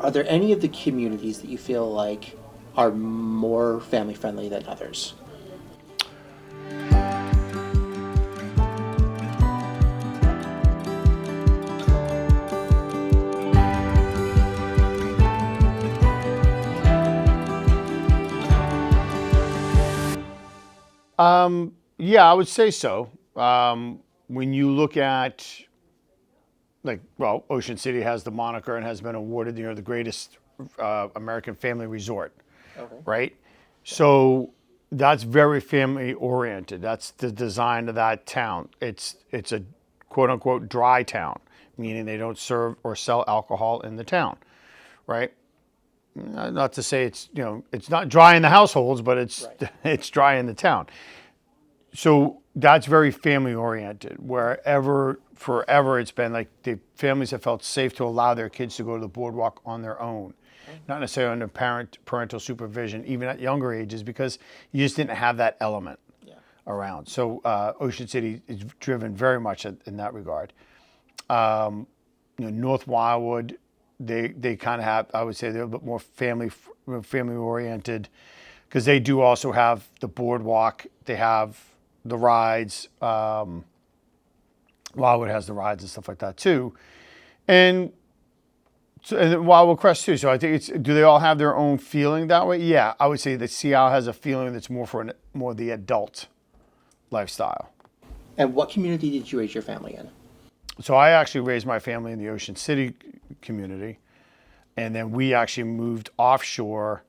Are there any of the communities that you feel like are more family friendly than others? Yeah, I would say so. When you look at, like, well, Ocean City has the moniker and has been awarded, the greatest American family resort, Okay. right? So that's very family oriented. That's the design of that town. It's a quote unquote dry town, meaning they don't serve or sell alcohol in the town, right? Not to say it's not dry in the households, but it's Right. it's dry in the town. So that's very family oriented. Wherever forever it's been like the families have felt safe to allow their kids to go to the boardwalk on their own, Oh, not necessarily under parental supervision, even at younger ages, because you just didn't have that element yeah. around. So Ocean City is driven very much in that regard. North Wildwood, they kind of have, I would say, they're a bit more family oriented, because they do also have the boardwalk. They have the rides. Wildwood has the rides and stuff like that too, and and Wildwood Crest too. So I think do they all have their own feeling that way? Yeah, I would say that Seattle has a feeling that's more for more the adult lifestyle. And what community did you raise your family in? So I actually raised my family in the Ocean City community, and then we actually moved offshore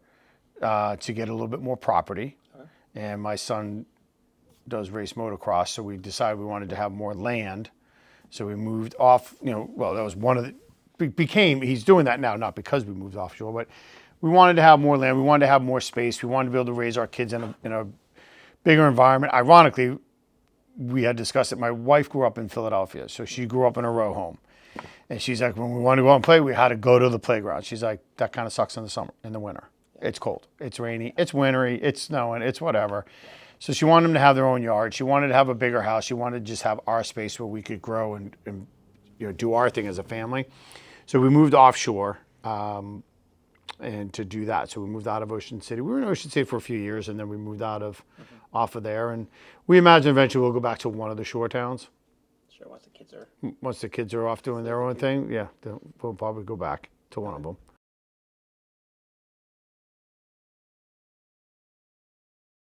to get a little bit more property. Okay. And my son does race motocross, so we decided we wanted to have more land. So we moved off. Well, that was one of the became. He's doing that now, not because we moved offshore, but we wanted to have more land. We wanted to have more space. We wanted to be able to raise our kids in a bigger environment. Ironically, we had discussed it. My wife grew up in Philadelphia, so she grew up in a row home. And she's like, when we wanted to go out and play, we had to go to the playground. She's like, that kind of sucks in the summer, in the winter. It's cold, it's rainy, it's wintry, it's snowing, it's whatever. So she wanted them to have their own yard. She wanted to have a bigger house. She wanted to just have our space where we could grow and do our thing as a family. So we moved offshore and to do that. So we moved out of Ocean City. We were in Ocean City for a few years, and then we moved off of there. And we imagine eventually we'll go back to one of the shore towns. Sure, once the kids are. Once the kids are off doing their own thing, yeah, we'll probably go back to one of them.